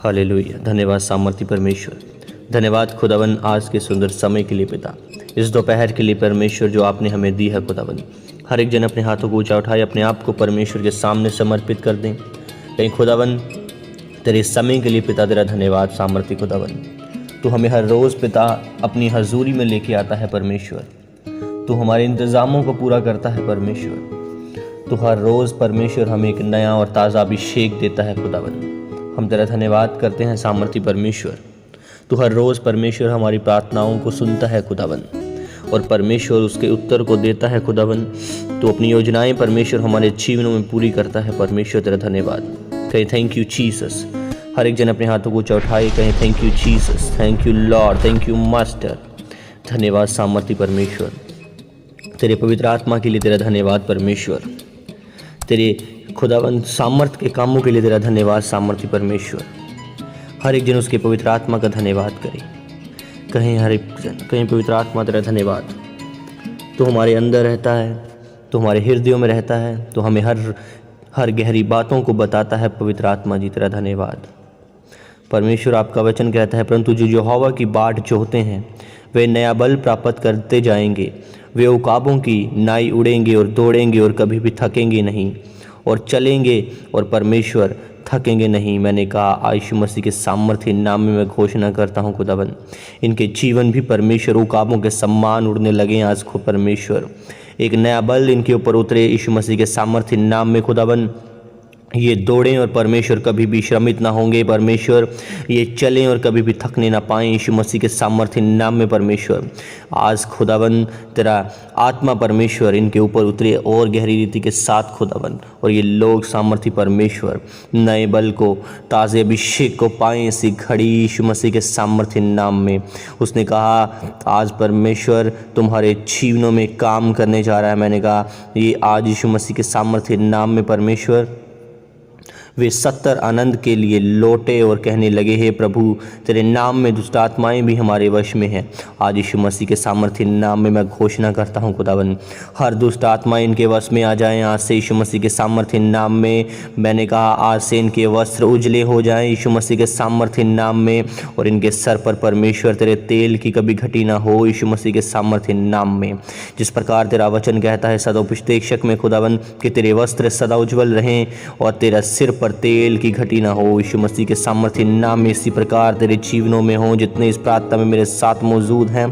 Hallelujah. धन्यवाद सामर्थी परमेश्वर, धन्यवाद खुदावन आज के सुंदर समय के लिए पिता, इस दोपहर के लिए परमेश्वर जो आपने हमें दी है खुदावन। हर एक जन अपने हाथों को ऊंचा उठाए, अपने आप को परमेश्वर के सामने समर्पित कर दें। कहीं खुदावन तेरे समय के लिए पिता तेरा धन्यवाद सामर्थी खुदावन। तू हमें हर रोज़ पिता अपनी हजूरी में लेके आता है परमेश्वर। तू हमारे इंतज़ामों को पूरा करता है परमेश्वर। तू हर रोज़ परमेश्वर हमें एक नया और ताज़ा अभिषेक देता है खुदावन। हम तेरा धन्यवाद करते हैं सामर्थी परमेश्वर। तू हर रोज़ परमेश्वर हमारी प्रार्थनाओं को सुनता है खुदावन और परमेश्वर उसके उत्तर को देता है खुदावन। तू अपनी योजनाएं परमेश्वर हमारे जीवनों में पूरी करता है परमेश्वर, तेरा धन्यवाद। कहीं थैंक यू जीसस। हर एक जन अपने हाथों को ऊंचा उठाए, कहीं thank you Jesus, thank you Lord, thank you master. धन्यवाद सामर्थी परमेश्वर, तेरे पवित्र आत्मा के लिए तेरा धन्यवाद परमेश्वर। तेरे खुदावन सामर्थ के कामों के लिए तेरा धन्यवाद सामर्थी परमेश्वर। हर एक जन उसके पवित्र आत्मा का धन्यवाद करे। कहीं हर एक जन, कहीं पवित्र आत्मा तेरा धन्यवाद। तो हमारे अंदर रहता है, तो हमारे हृदयों में रहता है, तो हमें हर गहरी बातों को बताता है पवित्र आत्मा जी, तेरा धन्यवाद परमेश्वर। आपका वचन कहता है, परंतु जो यहोवा की बाट जोहते हैं वे नया बल प्राप्त करते जाएंगे। वे उकाबों की नाई उड़ेंगे और दौड़ेंगे और कभी भी थकेंगे नहीं, और चलेंगे और परमेश्वर थकेंगे नहीं। मैंने कहा यीशु मसीह के सामर्थ्य नाम में मैं घोषणा करता हूँ खुदावन, इनके जीवन भी परमेश्वर उकाबों के सम्मान उड़ने लगे आज को परमेश्वर। एक नया बल इनके ऊपर उतरे यीशु मसीह के सामर्थ्य नाम में खुदावन। ये दौड़ें और परमेश्वर कभी भी श्रमित ना होंगे परमेश्वर। ये चलें और कभी भी थकने ना पाएँ यीशु मसीह के सामर्थ्य नाम में परमेश्वर। आज खुदावन तेरा आत्मा परमेश्वर इनके ऊपर उतरे और गहरी रीति के साथ खुदावन, और ये लोग सामर्थ्य परमेश्वर नए बल को, ताज़े अभिषेक को पाएँ इसी घड़ी यीशु मसीह के सामर्थ्य नाम में। उसने कहा आज परमेश्वर तुम्हारे जीवनों में काम करने जा रहा है। मैंने कहा ये आज यीशु मसीह के सामर्थ्य नाम में परमेश्वर वे 70 आनंद के लिए लौटे और कहने लगे, हे प्रभु तेरे नाम में दुष्ट आत्माएँ भी हमारे वश में हैं। आज यीशु मसीह के सामर्थ्य नाम में मैं घोषणा करता हूँ खुदावन, हर दुष्ट आत्मा इनके वश में आ जाएं आज से यीशु मसीह के सामर्थ्य नाम में। मैंने कहा आज से इनके वस्त्र उजले हो जाएं यीशु मसीह के सामर्थ्य नाम में, और इनके सर पर परमेश्वर तेरे तेल की कभी घटी ना हो यीशु मसीह के सामर्थ्य नाम में। जिस प्रकार तेरा वचन कहता है सदा उपदेशक में खुदावन कि तेरे वस्त्र सदा उज्जवल रहें और तेरा सिर पर तेल की घटी ना हो यीशु मसीह के सामर्थ्य नाम में। इसी प्रकार तेरे जीवनों में हो जितने इस प्रार्थना में मेरे साथ मौजूद हैं।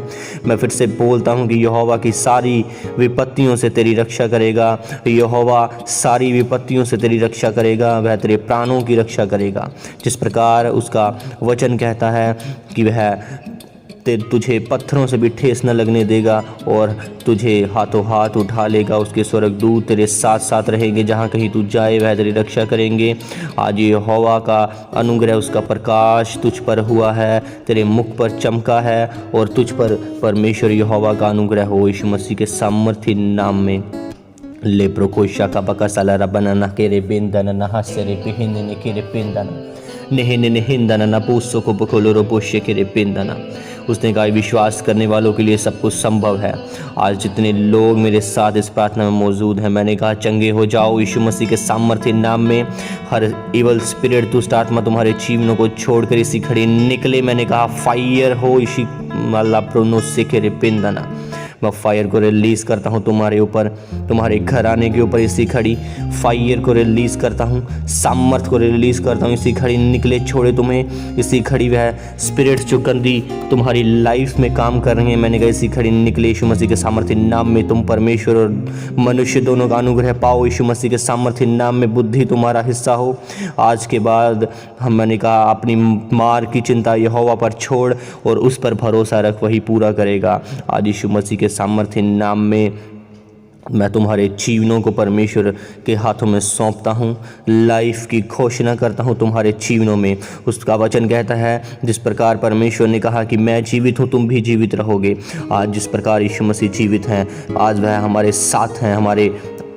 मैं फिर से बोलता हूं कि यहोवा की सारी विपत्तियों से तेरी रक्षा करेगा। यहोवा सारी विपत्तियों से तेरी रक्षा करेगा, वह तेरे प्राणों की रक्षा करेगा। जिस प्रकार उसका वचन कहता है कि वह तुझे पत्थरों से भी ठेस न लगने देगा और तुझे हाथों हाथ उठा लेगा। उसके स्वर्गदूत तेरे साथ साथ रहेंगे, जहाँ कहीं तू जाए वह तेरी रक्षा करेंगे। आज यहोवा का अनुग्रह, उसका प्रकाश तुझ पर हुआ है, तेरे मुख पर चमका है, और तुझ पर परमेश्वर यहोवा का अनुग्रह हो यीशु मसीह के सामर्थ्य नाम में। ले प्रोकोशा का बका साला रबना ना केरे बेंदन ना हसरे पिहिन ने केरे पेंदन नेहने नेहिंदन ना पूसो को बकोलो पोषे केरे पेंदना। उसने कहा विश्वास करने वालों के लिए सब कुछ संभव है। आज जितने लोग मेरे साथ इस प्रार्थना में मौजूद हैं, मैंने कहा चंगे हो जाओ यीशु मसीह के सामर्थ्य नाम में। हर इवल स्पिरिट दुष्ट आत्मा तुम्हारे जीवनों को छोड़कर इसी खड़ी निकले। मैंने कहा फायर हो इसी अल्लाह प्रोनो से के रिपिंदना। मैं फायर को रिलीज करता हूँ तुम्हारे ऊपर, तुम्हारे घराने के ऊपर इसी खड़ी फायर को रिलीज करता हूँ, सामर्थ को रिलीज करता हूँ। इसी खड़ी निकले छोड़े तुम्हें, इसी खड़ी वह स्पिरिट जो गंदी तुम्हारी लाइफ में काम कर रही है, मैंने कहा इसी खड़ी निकले यीशु मसीह के सामर्थ्य नाम में। तुम परमेश्वर और मनुष्य दोनों का अनुग्रह पाओ यीशु मसीह के सामर्थ्य नाम में। बुद्धि तुम्हारा हिस्सा हो आज के बाद। मैंने कहा अपनी मार की चिंता यहोवा पर छोड़ और उस पर भरोसा रख, वही पूरा करेगा। आज यीशु मसीह के सामर्थ्य नाम में मैं तुम्हारे जीवनों को परमेश्वर के हाथों में सौंपता हूँ। लाइफ की घोषणा करता हूँ तुम्हारे जीवनों में। उसका वचन कहता है जिस प्रकार परमेश्वर ने कहा कि मैं जीवित हूँ तुम भी जीवित रहोगे। आज जिस प्रकार यीशु मसीह जीवित हैं, आज वह हमारे साथ हैं, हमारे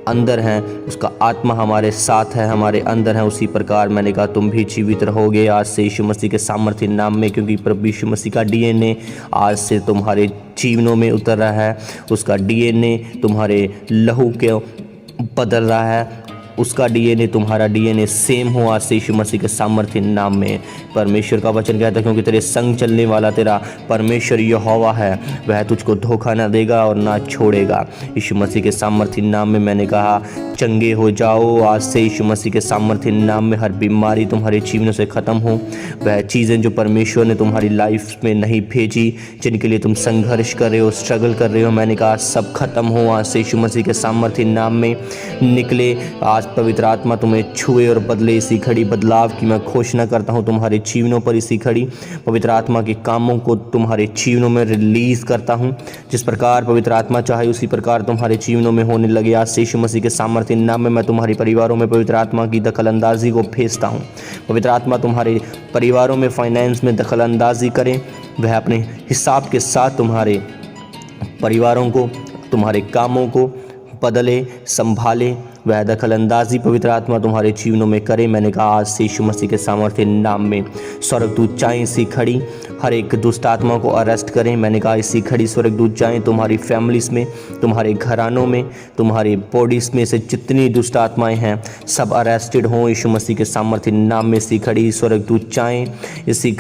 अंदर हैं, उसका आत्मा हमारे साथ है, हमारे अंदर है। उसी प्रकार मैंने कहा तुम भी जीवित रहोगे आज से यीशु मसीह के सामर्थ्य नाम में, क्योंकि प्रभु यीशु मसीह का डीएनए आज से तुम्हारे जीवनों में उतर रहा है। उसका डीएनए तुम्हारे लहू के बदल रहा है। उसका डीएनए तुम्हारा डीएनए सेम हो आज से यीशु मसीह के सामर्थ्य नाम में। परमेश्वर का वचन कहता है क्योंकि तेरे संग चलने वाला तेरा परमेश्वर यहोवा है, वह तुझको धोखा ना देगा और ना छोड़ेगा। यीशु मसीह के सामर्थ्य नाम में मैंने कहा चंगे हो जाओ आज से यीशु मसीह के सामर्थ्य नाम में। हर बीमारी तुम्हारे जीवन से ख़त्म हो, वह चीज़ें जो परमेश्वर ने तुम्हारी लाइफ में नहीं भेजी, जिनके लिए तुम संघर्ष कर रहे हो, स्ट्रगल कर रहे हो, मैंने कहा सब खत्म हो आज से यीशु मसीह के सामर्थ्य नाम में। निकले आज पवित्र आत्मा तुम्हें छुए और बदले। इसी घड़ी बदलाव की मैं घोषणा करता हूँ तुम्हारे जीवनों पर। इसी घड़ी पवित्र आत्मा के कामों को तुम्हारे जीवनों में रिलीज़ करता हूँ। जिस प्रकार पवित्र आत्मा चाहे उसी प्रकार तुम्हारे जीवनों में होने लगे आज से यीशु मसीह के सामर्थ्य नाम में। मैं तुम्हारे परिवारों में पवित्र आत्मा की दखलंदाजी को भेजता हूँ। पवित्र आत्मा तुम्हारे परिवारों में फाइनेंस में दखलंदाजी करें, वह अपने हिसाब के साथ तुम्हारे परिवारों को, तुम्हारे कामों को बदले, संभाले। वह दखलंदाजी पवित्र आत्मा तुम्हारे जीवनों में करे। मैंने कहा आज से यीशु मसीह के सामर्थ्य नाम में स्वर्गदूत जाएं इसी खड़ी, हर एक दुष्ट आत्मा को अरेस्ट करें। मैंने कहा इसी खड़ी स्वर्गदूत जाएं तुम्हारी फैमिलीज़ में, तुम्हारे घरानों में, तुम्हारी बॉडीज़ में से जितनी दुष्ट आत्माएं हैं सब अरेस्टेड हों यीशु मसीह के सामर्थ्य नाम में। इसी खड़ी स्वर्गदूत जाएं, इसी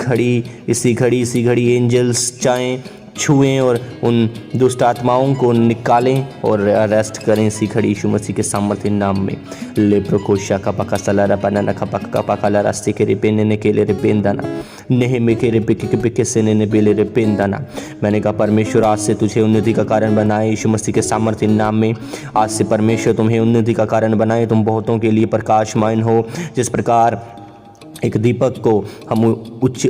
घड़ी एंजल्स जाएं, छुएं और उन दुष्ट आत्माओं को निकालें और अरेस्ट करें इसी खड़ी यीशु मसीह के सामर्थ्य नाम में। ले प्रोकोशा का पका सलारा पना का पका पका ला रास्ते के रिपेने ने के ले रिपेंदाना नेह में के रिपे से ने बेले रिपेंदाना। मैंने कहा परमेश्वर आज से तुझे उन्नति का कारण बनाए यीशु मसीह के सामर्थ्य नाम में। आज से परमेश्वर तुम्हें उन्नति का कारण बनाए, तुम बहुतों के लिए प्रकाशमान हो। जिस प्रकार एक दीपक को हम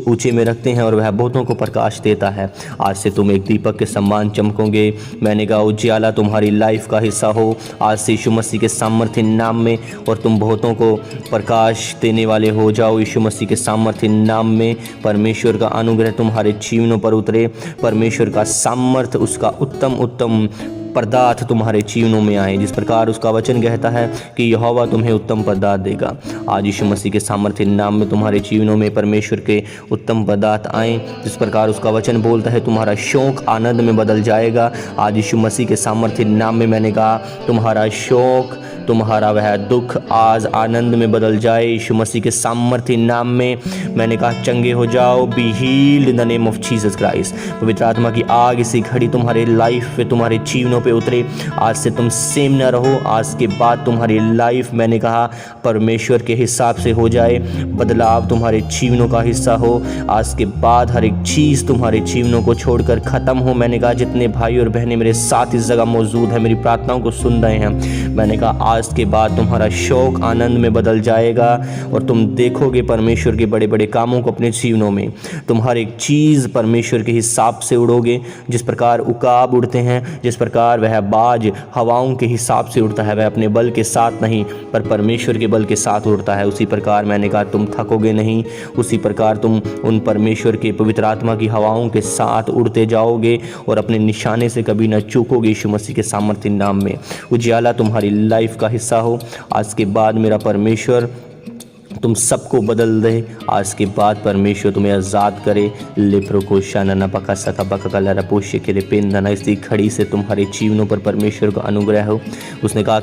ऊंचे में रखते हैं और वह बहुतों को प्रकाश देता है, आज से तुम एक दीपक के समान चमकोगे। मैंने कहा उजियाला तुम्हारी लाइफ का हिस्सा हो आज से यीशु मसीह के सामर्थ्य नाम में, और तुम बहुतों को प्रकाश देने वाले हो जाओ यीशु मसीह के सामर्थ्य नाम में। परमेश्वर का अनुग्रह तुम्हारे जीवनों पर उतरे, परमेश्वर का सामर्थ्य, उसका उत्तम पदार्थ तुम्हारे जीवनों में आए। जिस प्रकार उसका वचन कहता है कि यहोवा तुम्हें उत्तम पदार्थ देगा, आज यीशु मसीह के सामर्थ्य नाम में तुम्हारे जीवनों में परमेश्वर के उत्तम पदार्थ आए। जिस प्रकार उसका वचन बोलता है तुम्हारा शोक आनंद में बदल जाएगा, आज यीशु मसीह के सामर्थ्य नाम में। मैंने कहा तुम्हारा शोक, तुम्हारा वह दुख आज आनंद में बदल जाए यीशु मसीह के सामर्थ्य नाम में। मैंने कहा चंगे हो जाओ, B healed in the name of Jesus Christ. पवित्र आत्मा की आग इसी घड़ी तुम्हारे लाइफ पे, तुम्हारे जीवनों पे उतरे। आज से तुम सेम न रहो, आज के बाद तुम्हारी लाइफ मैंने कहा परमेश्वर के हिसाब से हो जाए, बदलाव तुम्हारे जीवनों का हिस्सा हो। आज के बाद हर एक चीज़ तुम्हारे जीवनों को छोड़कर ख़त्म हो। मैंने कहा जितने भाई और बहनें मेरे साथ इस जगह मौजूद हैं, मेरी प्रार्थनाओं को सुन रहे हैं, मैंने कहा आज के बाद तुम्हारा शौक आनंद में बदल जाएगा और तुम देखोगे परमेश्वर के बड़े बड़े कामों को अपने जीवनों में। तुम हर एक चीज़ परमेश्वर के हिसाब से उड़ोगे। जिस प्रकार उकाब उड़ते हैं, जिस प्रकार वह बाज हवाओं के हिसाब से उड़ता है, वह अपने बल के साथ नहीं पर परमेश्वर के बल के साथ उड़ता है, उसी प्रकार मैंने कहा तुम थकोगे नहीं, उसी प्रकार तुम उन परमेश्वर के पवित्र आत्मा की हवाओं के साथ उड़ते जाओगे और अपने निशाने से कभी न चूकोगे यीशु मसीह के सामर्थ्य नाम में। उजियाला तुम्हारी लाइफ का हिस्सा हो। आज के बाद मेरा परमेश्वर तुम सबको बदल दे, आज के बाद परमेश्वर तुम्हें आज़ाद करे। लेप्रो को शाना पका सका पका कला पोष्य के पेंदना, इसी खड़ी से तुम्हारे जीवनों पर परमेश्वर का अनुग्रह हो। उसने कहा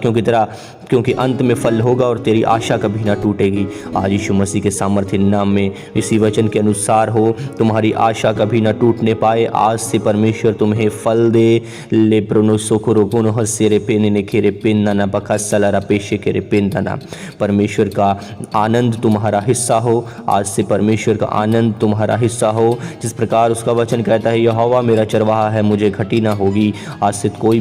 क्योंकि अंत में फल होगा और तेरी आशा कभी ना टूटेगी। आज यीशु मसीह के सामर्थ्य नाम में इसी वचन के अनुसार हो, तुम्हारी आशा कभी ना टूटने पाए। आज से परमेश्वर तुम्हें फल दे। लेप्रोनो सोखरो गुनो हस्सेरे पेने खेरे पेंदना पका सलारा पेशे के पेंदना। परमेश्वर का आनंद तुम्हारा हिस्सा हो, आज से परमेश्वर का आनंद तुम्हारा हिस्सा हो। जिस प्रकार उसका वचन कहता है यहोवा मेरा चरवाहा है, मुझे घटी ना होगी। आज से कोई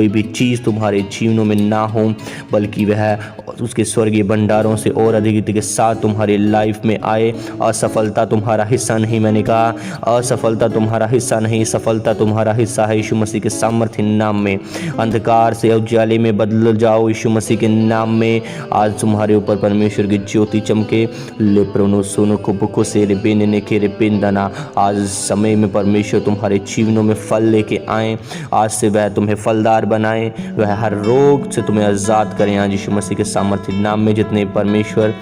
भी चीज़ तुम्हारे जीवनों में ना हो, बल्कि वह उसके स्वर्गीय भंडारों से और अधिक के साथ तुम्हारी लाइफ में आए। असफलता तुम्हारा हिस्सा नहीं, मैंने कहा असफलता तुम्हारा हिस्सा नहीं, सफलता तुम्हारा हिस्सा है यीशु मसीह के सामर्थ्य नाम में। अंधकार से उजाले में बदल जाओ यीशु मसीह के नाम में। आज तुम्हारे ऊपर परमेश्वर की ज्योति चमके। लेप्रोनो सोनो को बुको से रे बेने ने के रे पेंदना। आज समय में परमेश्वर तुम्हारे जीवनों में फल लेके आए। आज से वह तुम्हें फलदार बनाए, वह हर रोग से तुम्हें आज़ाद करें आज यीशु मसीह के सामर्थ्य नाम में। जितने परमेश्वर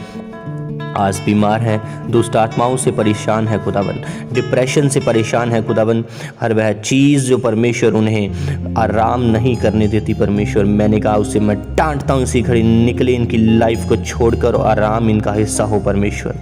आज बीमार हैं, दुष्ट आत्माओं से परेशान है खुदावन, डिप्रेशन से परेशान है खुदावन, हर वह चीज़ जो परमेश्वर उन्हें आराम नहीं करने देती परमेश्वर, मैंने कहा उसे मैं डांटता हूँ इसी घड़ी, निकले इनकी लाइफ को छोड़कर और आराम इनका हिस्सा हो परमेश्वर।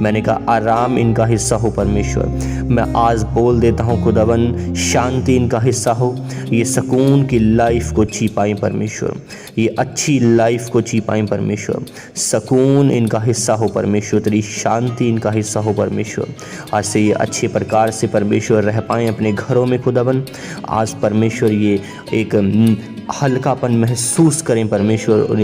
मैंने कहा आराम इनका हिस्सा हो परमेश्वर। मैं आज बोल देता हूँ खुदावन, शांति इनका हिस्सा हो, ये सुकून की लाइफ को जी पाएँ परमेश्वर, ये अच्छी लाइफ को जी पाएँ परमेश्वर, सुकून इनका हिस्सा हो परमेश्वर, तेरी शांति इनका हिस्सा हो परमेश्वर। आज से ये अच्छे प्रकार से परमेश्वर रह पाएँ अपने घरों में खुदावन। आज परमेश्वर ये एक हल्कापन महसूस करें परमेश्वर, और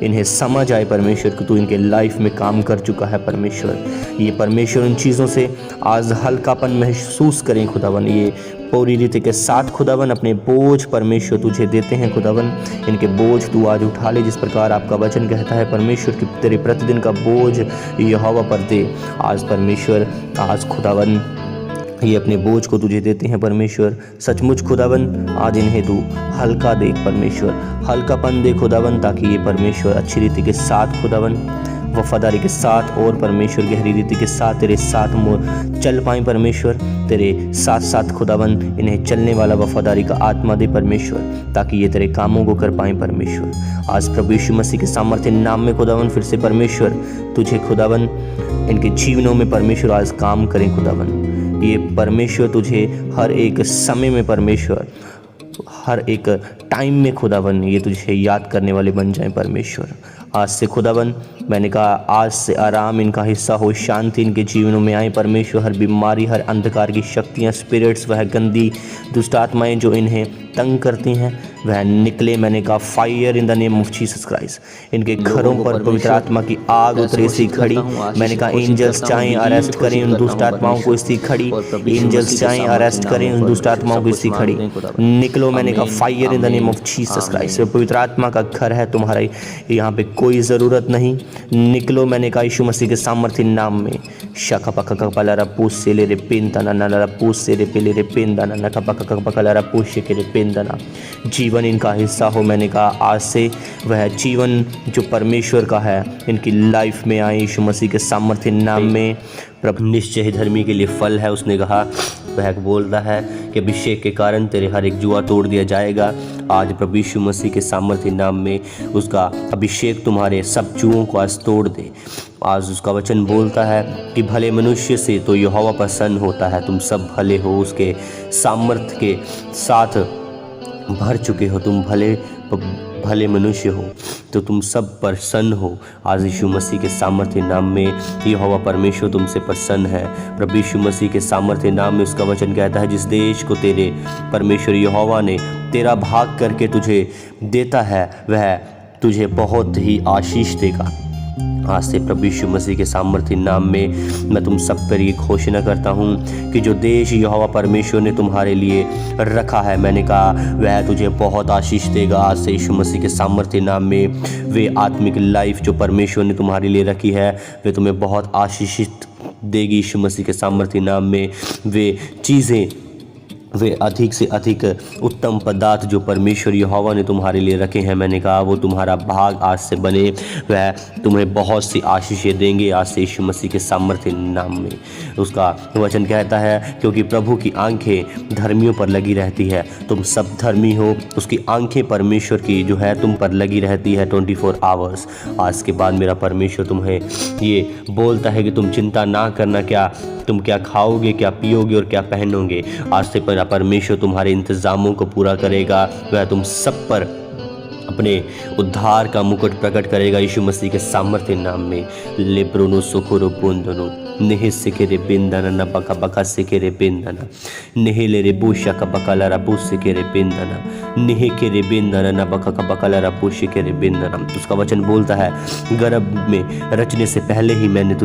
इन्हें समझ आए परमेश्वर कि तू इनके लाइफ में काम कर चुका है परमेश्वर। ये परमेश्वर उन चीज़ों से आज हल्कापन महसूस करें खुदावन। ये पूरी रीति के साथ खुदावन अपने बोझ परमेश्वर तुझे देते हैं खुदावन, इनके बोझ तू आज उठा ले, जिस प्रकार आपका वचन कहता है परमेश्वर कि तेरे प्रतिदिन का बोझ यहोवा पर दे। आज परमेश्वर, आज खुदावन ये अपने बोझ को तुझे देते हैं परमेश्वर। सचमुच खुदावन आज इन्हें तू हल्का दे परमेश्वर, हल्कापन दे खुदावन, ताकि ये परमेश्वर अच्छी रीति के साथ खुदावन, वफादारी के साथ और परमेश्वर गहरी रीति के साथ तेरे साथ चल पाएँ परमेश्वर। तेरे साथ साथ खुदावन इन्हें चलने वाला वफादारी का आत्मा दे परमेश्वर, ताकि ये तेरे कामों को कर पाएँ परमेश्वर। आज प्रभु यीशु मसीह के सामर्थ्य नाम में खुदावन फिर से परमेश्वर तुझे खुदावन इनके जीवनों में परमेश्वर आज काम करें खुदावन। ये परमेश्वर तुझे हर एक समय में परमेश्वर, हर एक टाइम में खुदावन ये तुझे याद करने वाले बन जाएं परमेश्वर। आज से खुदावन मैंने कहा आज से आराम इनका हिस्सा हो, शांति इनके जीवनों में आए परमेश्वर। हर बीमारी, हर अंधकार की शक्तियाँ, स्पिरिट्स, वह गंदी दुष्ट आत्माएँ जो इन्हें तंग करती हैं वह निकले। मैंने कहा fire in the name of Jesus Christ. इनके घरों पर पवित्र आत्मा की आग उतरे सी खड़ी। मैंने कहा एंजल्स चाहें अरेस्ट करें उन दुष्ट आत्माओं को इसी खड़ी, एंजल्स चाहें अरेस्ट करें उन दुष्ट आत्माओं को इसी खड़ी। निकलो, मैंने कहा fire in the name of Jesus Christ. पवित्र आत्मा का घर है तुम्हारा, यहाँ पे कोई ज़रूरत नहीं। निकलो, मैंने कहा यीशु मसीह के सामर्थ्य नाम में। शका पका कपला रा पूस से ले रे पेंतना ना रा पूस से रे पेले रे पेंदाना ना का पका पका रा पूस के रे पेंदाना। जीवन इनका हिस्सा हो। मैंने कहा आज से वह जीवन जो परमेश्वर का है इनकी लाइफ में आए यीशु मसीह के सामर्थ्य नाम में। प्रभु निश्चय धर्मी के लिए फल है। उसने कहा, वह बोलता है कि अभिषेक के कारण तेरे हर एक जुआ तोड़ दिया जाएगा। आज प्रभु यीशु मसीह के सामर्थ्य नाम में उसका अभिषेक तुम्हारे सब जुओं को आज तोड़ दे। आज उसका वचन बोलता है कि भले मनुष्य से तो यहोवा प्रसन्न होता है। तुम सब भले हो, उसके सामर्थ्य के साथ भर चुके हो। तुम भले मनुष्य हो तो तुम सब प्रसन्न हो। आज यीशु मसीह के सामर्थ्य नाम में यहोवा परमेश्वर तुमसे प्रसन्न है। प्रभु यीशु मसीह के सामर्थ्य नाम में उसका वचन कहता है, जिस देश को तेरे परमेश्वर यहोवा ने तेरा भाग करके तुझे देता है वह तुझे बहुत ही आशीष देगा। आज से प्रभु यीशु मसीह के सामर्थ्य नाम में मैं तुम सब पर ये घोषणा करता हूँ कि जो देश यहोवा परमेश्वर ने तुम्हारे लिए रखा है, मैंने कहा वह तुझे बहुत आशीष देगा। आज से यीशु मसीह के सामर्थ्य नाम में वे आत्मिक लाइफ जो परमेश्वर ने तुम्हारे लिए रखी है वे तुम्हें बहुत आशीषित देगी। यीशु मसीह के सामर्थ्य नाम में वे चीज़ें, वे अधिक से अधिक उत्तम पदार्थ जो परमेश्वर यहोवा ने तुम्हारे लिए रखे हैं, मैंने कहा वो तुम्हारा भाग आज से बने। वह तुम्हें बहुत सी आशीषें देंगे आज से यीशु मसीह के सामर्थ्य नाम में। उसका वचन कहता है, क्योंकि प्रभु की आंखें धर्मियों पर लगी रहती है। तुम सब धर्मी हो, उसकी आंखें परमेश्वर की जो है तुम पर लगी रहती है 24 आवर्स। आज के बाद मेरा परमेश्वर तुम्हें ये बोलता है कि तुम चिंता ना करना, तुम क्या खाओगे, क्या पियोगे और क्या पहनोगे। आज से परमेश्वर तुम्हारे इंतज़ामों को पूरा करेगा। वह तुम सब पर अपने उद्धार का मुकुट प्रकट करेगा यीशु मसीह के सामर्थ्य नाम में। लेब्रोनो सुखुरो पुंदनो नेहे सिकेरे बिंदना न बका बका सिकेरे बिंदना नेहे ले रे बुशा का बकाला रा बुश सिकेरे बिंदना नेहे के रे बिंदना न बका का बकाला रा बुश सिकेरे बिंदना। उसका वचन बोलता है, गर्भ में रचने से पहले ही मैंने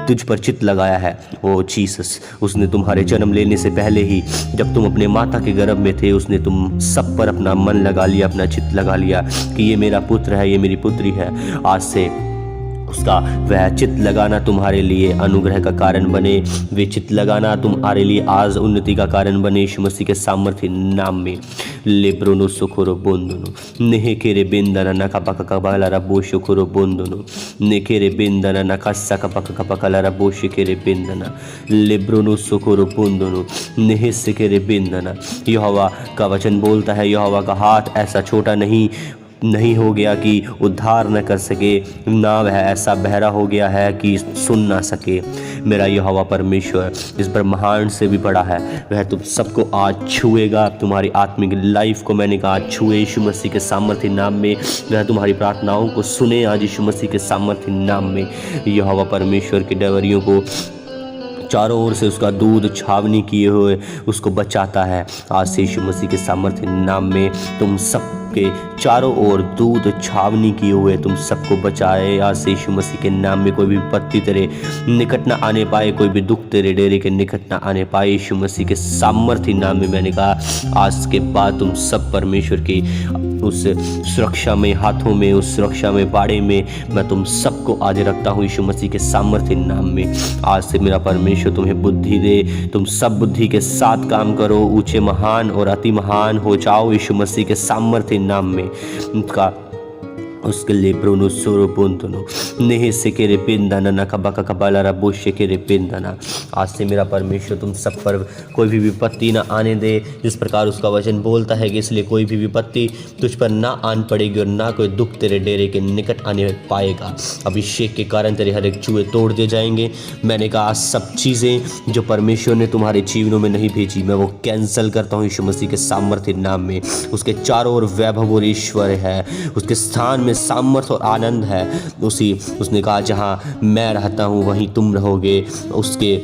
तुझ पर चित्त लगाया है। ओ जीसस, उसने तुम्हारे जन्म लेने से पहले ही, जब तुम अपने माता के गर्भ में थे, उसने तुम सब पर अपना मन लगा लिया, अपना चित्त लगा लिया कि ये मेरा पुत्र है, ये मेरी पुत्री है। आज से उसका वह चित्त लगाना तुम्हारे लिए अनुग्रह का कारण बने, वे चित्त लगाना तुम्हारे लिए आज उन्नति का कारण बने यीशु मसीह के सामर्थ्य नाम में। लेब्रोनो सुखोरो बोंदोनो नेहेकेरे बेंदना नकापका कबाला बोशो खोरो बोंदोनो नेकेरे बेंदना नकासा कपका कपकला बोशे केरे बेंदना लेब्रोनो सुखोरो बोंदोनो नेहेसेकेरे बेंदना। यहोवा का वचन बोलता है, यहोवा का हाथ ऐसा छोटा नहीं हो गया कि उद्धार न कर सके, ना वह ऐसा बहरा हो गया है कि सुन ना सके। मेरा यहोवा परमेश्वर इस ब्रह्मांड से भी बड़ा है, वह तुम सबको आज छुएगा, तुम्हारी आत्मिक लाइफ को मैंने कहा छुए यीशु मसीह के सामर्थ्य नाम में। वह तुम्हारी प्रार्थनाओं को सुने आज यीशु मसीह के सामर्थ्य नाम में। यहोवा परमेश्वर के डवरियों को चारों ओर से उसका दूध छावनी किए हुए उसको बचाता है। आज से यीशु मसीह के सामर्थ्य नाम में तुम सब के चारों ओर दूध छावनी किए हुए तुम सबको बचाए। आज से यीशु मसीह के नाम में कोई भी विपत्ति तेरे निकट न आने पाए, कोई भी दुख तेरे डेरे के निकट न आने पाए। यीशु मसीह के सामर्थ्य नाम में मैंने कहा आज के बाद तुम सब परमेश्वर की उस सुरक्षा में, हाथों में, उस सुरक्षा में, बाड़े में मैं तुम सबको आज रखता हूँ यीशु मसीह के सामर्थ्य नाम में। आज से मेरा परमेश्वर तुम्हें बुद्धि दे, तुम सब बुद्धि के साथ काम करो, ऊंचे महान और अति महान हो जाओ यीशु मसीह के सामर्थ्य नाम में। उनका उसके लिए ब्रोनो सोरो बोंदनो नेहे से के रे पेंदाना ना कबा का कबाला रा बोशे के रे पेंदाना। आज से मेरा परमेश्वर तुम सब पर कोई भी विपत्ति ना आने दे, जिस प्रकार उसका वचन बोलता है कि इसलिए कोई भी विपत्ति तुझ पर ना आन पड़ेगी और ना कोई दुख तेरे डेरे के निकट आने पाएगा। अभिषेक के कारण तेरे हर एक चूहे तोड़ दिए जाएंगे। मैंने कहा आज सब चीज़ें जो परमेश्वर ने तुम्हारे जीवनों में नहीं भेजी मैं वो कैंसिल करता हूँ यीशु मसीह के सामर्थ्य नाम में। उसके चारों ओर वैभव और ईश्वर है, उसके स्थान में सामर्थ और आनंद है। उसने कहा जहाँ मैं रहता हूँ वहीं तुम रहोगे। उसके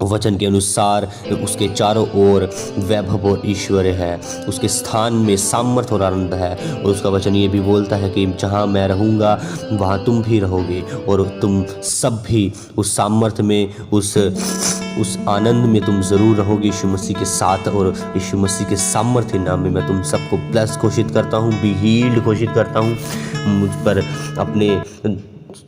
वचन के अनुसार उसके चारों ओर वैभव और ईश्वर्य है, उसके स्थान में सामर्थ और आनंद है। और उसका वचन ये भी बोलता है कि जहाँ मैं रहूँगा वहाँ तुम भी रहोगे और तुम सब भी उस सामर्थ में, उस आनंद में तुम ज़रूर रहोगे यीशु मसीह के साथ। और यीशु मसीह के सामर्थ्य नाम में मैं तुम सबको ब्लेस घोषित करता हूँ, बी हील्ड घोषित करता हूँ। मुझ पर अपने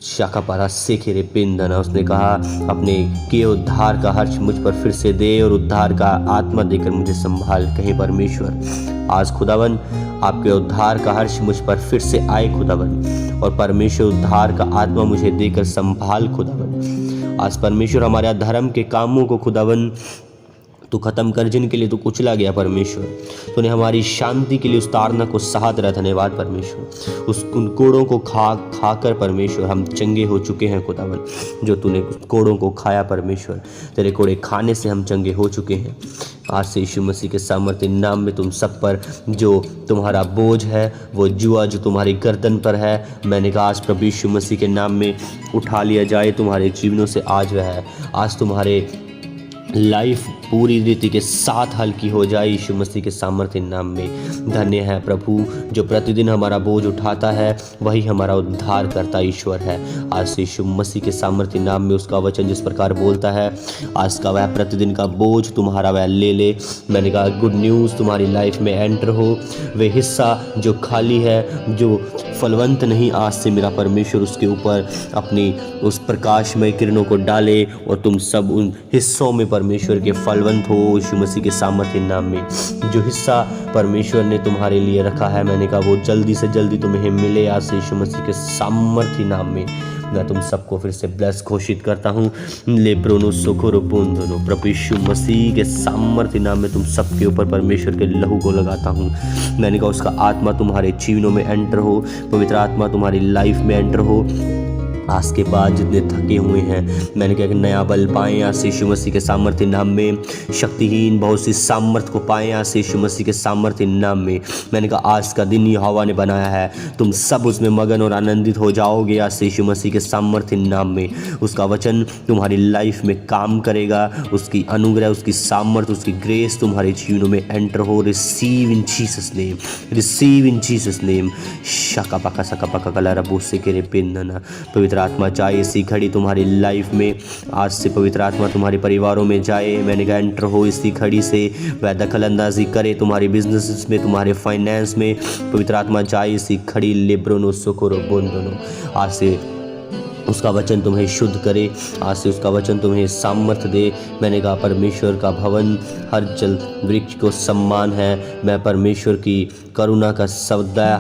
शाखा पारा से खेरे पेंदना, उसने कहा अपने किए उद्धार का हर्ष मुझ पर फिर से दे और उद्धार का आत्मा देकर मुझे संभाल। कहीं परमेश्वर आज खुदावन आपके उद्धार का हर्ष मुझ पर फिर से आए खुदावन, और परमेश्वर उद्धार का आत्मा मुझे देकर संभाल खुदावन। आज परमेश्वर हमारे अधर्म के कामों को खुदावन तू खत्म कर, जिनके लिए तू कुचला गया परमेश्वर, तूने हमारी शांति के लिए उस ताड़ना को सहा तेरा धन्यवाद परमेश्वर। उन कोड़ों को खा कर परमेश्वर हम चंगे हो चुके हैं खुदावन। जो तूने कोड़ों को खाया परमेश्वर, तेरे कोड़े खाने से हम चंगे हो चुके हैं। आज से यीशु मसीह के सामर्थ्य नाम में तुम सब पर जो तुम्हारा बोझ है, वो जुआ जो तुम्हारी गर्दन पर है, मैंने कहा आज प्रभु यीशु मसीह के नाम में उठा लिया जाए तुम्हारे जीवनों से। आज तुम्हारे लाइफ पूरी रीति के साथ हल्की हो जाए यीशु मसीह के सामर्थ्य नाम में। धन्य है प्रभु जो प्रतिदिन हमारा बोझ उठाता है, वही हमारा उद्धार करता ईश्वर है। आज से यीशु मसीह के सामर्थ्य नाम में उसका वचन जिस प्रकार बोलता है, आज का वह प्रतिदिन का बोझ तुम्हारा वह ले ले। मैंने कहा गुड न्यूज़ तुम्हारी लाइफ में एंटर हो, वे हिस्सा जो खाली है, जो फलवंत नहीं, आज से मेरा परमेश्वर उसके ऊपर अपनी उस प्रकाशमय किरणों को डाले और तुम सब उन हिस्सों में परमेश्वर के फलवंत हो यीशु मसीह के सामर्थ्य नाम में। जो हिस्सा परमेश्वर ने तुम्हारे लिए रखा है, मैंने कहा वो जल्दी से जल्दी तुम्हें मिले आज से यीशु मसीह के सामर्थ्य नाम में। मैं तुम सबको फिर से ब्लेस घोषित करता हूँ। ले ब्रोनो सोखोरो बोंदोनो, प्रभु यीशु मसीह के सामर्थ्य नाम में तुम सबके ऊपर परमेश्वर के लहू को लगाता हूँ। मैंने कहा उसका आत्मा तुम्हारे जीवनों में एंटर हो, पवित्र आत्मा तुम्हारी लाइफ में एंटर हो। आज के बाद जितने थके हुए हैं, मैंने कहा कि नया बल पाएँ आज से यीशु मसीह के सामर्थ्य नाम में। शक्तिहीन बहुत सी सामर्थ्य को पाएँ आज से यीशु मसीह के सामर्थ्य नाम में। मैंने कहा आज का दिन यहोवा ने बनाया है, तुम सब उसमें मगन और आनंदित हो जाओगे आज से यीशु मसीह के सामर्थ्य नाम में। उसका वचन तुम्हारी लाइफ में काम करेगा, उसकी अनुग्रह, उसकी सामर्थ्य, उसकी ग्रेस तुम्हारे जीवनों में एंटर हो। Receive in Jesus name, receive in Jesus name. शका पका सका पका कला रबो से के पेंदना। पवित्र आत्मा जाए इसी घड़ी तुम्हारी लाइफ में, आज से पवित्र आत्मा तुम्हारे परिवारों में जाए। मैंने कहा एंटर हो इसी घड़ी से, वह दखल अंदाजी करे तुम्हारे बिजनेस में, तुम्हारे फाइनेंस में। पवित्र आत्मा जाए इसी घड़ी। लेब्रोनो सोकोरो बोंदोनो, आज से उसका वचन तुम्हें शुद्ध करे, आज से उसका वचन तुम्हें सामर्थ्य दे। मैंने कहा परमेश्वर का भवन हर जल वृक्ष को सम्मान है। मैं परमेश्वर की करुणा का सदा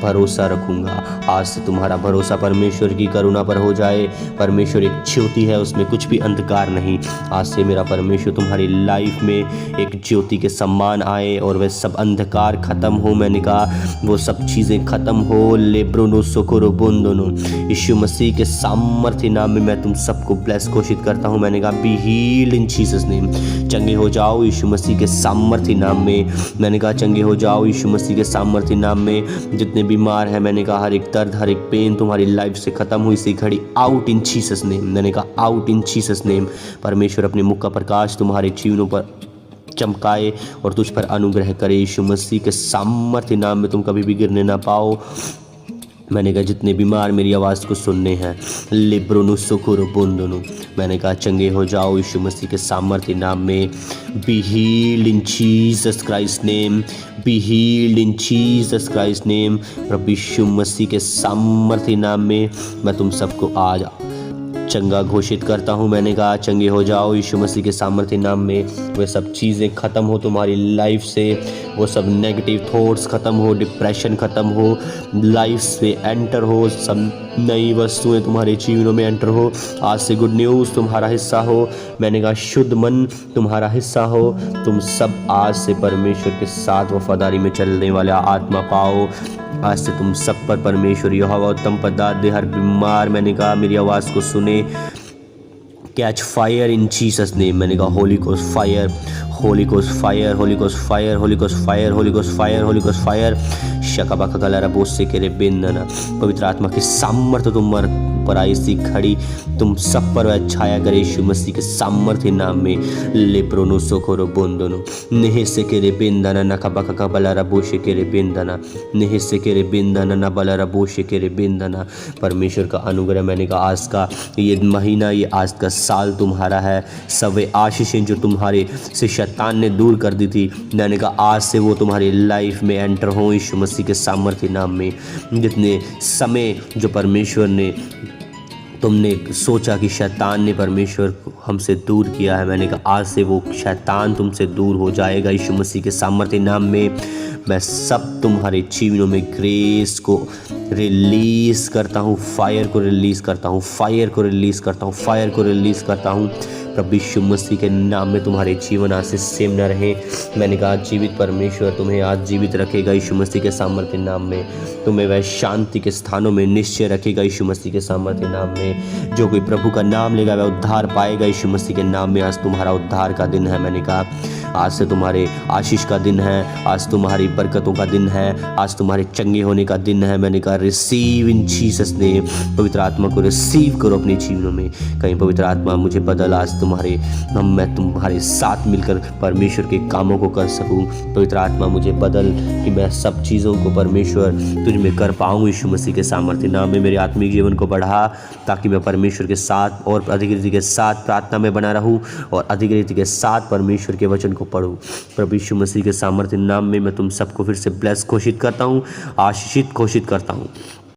भरोसा रखूंगा। आज से तुम्हारा भरोसा परमेश्वर की करुणा पर हो जाए। परमेश्वर एक ज्योति है, उसमें कुछ भी अंधकार नहीं। आज से मेरा परमेश्वर तुम्हारी लाइफ में एक ज्योति के सम्मान आए और वह सब अंधकार खत्म हो। मैंने कहा वो सब चीज़ें खत्म हो। लेब्रोनो सोकोरो बोंदोनो, यीशु मसीह के सामर्थ्य नाम में मैं तुम सबको ब्लेस घोषित करता हूँ। मैंने कहा be healed in Jesus name, चंगे हो जाओ यीशु मसीह के सामर्थ्य नाम में। मैंने कहा चंगे हो जाओ यीशु मसीह के सामर्थ्य नाम में। जितने बीमार है, मैंने कहा हर एक दर्द, हर एक पेन तुम्हारी लाइफ से खत्म हुई सी घड़ी आउट इन जीसस नेम। मैंने कहा आउट इन जीसस नेम। परमेश्वर अपने मुख का प्रकाश तुम्हारे जीवनों पर चमकाए और तुझ पर अनुग्रह करे। यीशु मसीह के सामर्थ्य नाम में तुम कभी भी गिरने ना पाओ। मैंने कहा जितने बीमार मेरी आवाज़ को सुनने हैं, लिब्रोनु सुकुर बोंदोनु, मैंने कहा चंगे हो जाओ यीशु मसीह के सामर्थ्य नाम में। Be healed in Jesus Christ name, be healed in Jesus Christ name. प्रभु यीशु मसीह के सामर्थ्य नाम में मैं तुम सबको आज चंगा घोषित करता हूँ। मैंने कहा चंगे हो जाओ यीशु मसीह के सामर्थ्य नाम में। वे सब चीज़ें ख़त्म हो तुम्हारी लाइफ से, वो सब नेगेटिव थॉट्स ख़त्म हो, डिप्रेशन ख़त्म हो, लाइफ से एंटर हो, सब नई वस्तुएं तुम्हारे जीवनों में एंटर हो। आज से गुड न्यूज़ तुम्हारा हिस्सा हो। मैंने कहा शुद्ध मन तुम्हारा हिस्सा हो। तुम सब आज से परमेश्वर के साथ वफादारी में चलने वाला आत्मा पाओ। आज से तुम सब पर परमेश्वर यहोवा उत्तम पदार्थ दे। हर बीमार, मैंने कहा मेरी आवाज़ को सुने, catch fire in Jesus name. मैंने कहा holy ghost fire, holy ghost fire, holy ghost fire, holy ghost fire, holy ghost fire, holy ghost fire. शकाबका गलारा बोस से केरे बेंदना, पवित्र आत्मा की सामर्थ्य तुम पर आई सी खड़ी तुम सब पर वह छाया करे यीशु मसीह के सामर्थ्य नाम में। लेप्रोनो सोकोरो बोंदोनो, नेहे से केरे बेंदना नकाबका का बलारा बोशे केरे बेंदना, नेहे से केरे बेंदना ना बलारा बोशे केरे बेंदना। परमेश्वर का अनुग्रह, मैंने कहा आज का ये महीना, ये आज का साल तुम्हारा है। सब आशीषें जो तुम्हारे से शैतान ने दूर कर दी थी, मैंने कहा आज से वो तुम्हारी लाइफ में एंटर हो यीशु मसीह के सामर्थ्य नाम में। जितने समय जो परमेश्वर ने तुमने सोचा कि शैतान ने परमेश्वर को हमसे दूर किया है, मैंने कहा आज से वो शैतान तुमसे दूर हो जाएगा यीशु मसीह के सामर्थ्य नाम में। मैं सब तुम्हारे जीवनों में ग्रेस को रिलीज़ करता हूँ, फायर को रिलीज़ करता हूँ, फायर को रिलीज़ करता हूँ, फायर को रिलीज़ करता हूँ। प्रभु यीशु मसीह के नाम में तुम्हारे जीवन आज से सेम न रहे। मैंने कहा जीवित परमेश्वर तुम्हें आज जीवित रखेगा यीशु मसीह के सामर्थ्य नाम में। तुम्हें वह शांति के स्थानों में निश्चय रखेगा यीशु मसीह के सामर्थ्य नाम में। जो कोई प्रभु का नाम लेगा वह उद्धार पाएगा यीशु मसीह के नाम में। आज तुम्हारा उद्धार का दिन है। मैंने कहा आज से तुम्हारे आशीष का दिन है, आज तुम्हारी बरकतों का दिन है, आज तुम्हारे चंगे होने का दिन है। मैंने कहा रिसीव इन जीसस नेम। पवित्र आत्मा को रिसीव करो अपने जीवनों में। कहीं पवित्र आत्मा मुझे बदल, आज मैं तुम्हारे साथ मिलकर परमेश्वर के कामों को कर सकूं। पवित्र आत्मा मुझे बदल कि मैं सब चीज़ों को परमेश्वर तुझ में कर पाऊँ यीशु मसीह के सामर्थ्य नाम में। मेरे आत्मिक जीवन को बढ़ा ताकि मैं परमेश्वर के साथ और अधिक रीति के साथ प्रार्थना में बना रहूं और अधिक रीति के साथ परमेश्वर के वचन को पढ़ूं। प्रभु यीशु मसीह के सामर्थ्य नाम में मैं तुम सबको फिर से ब्लेस घोषित करता हूँ, आशीषित घोषित करता हूँ।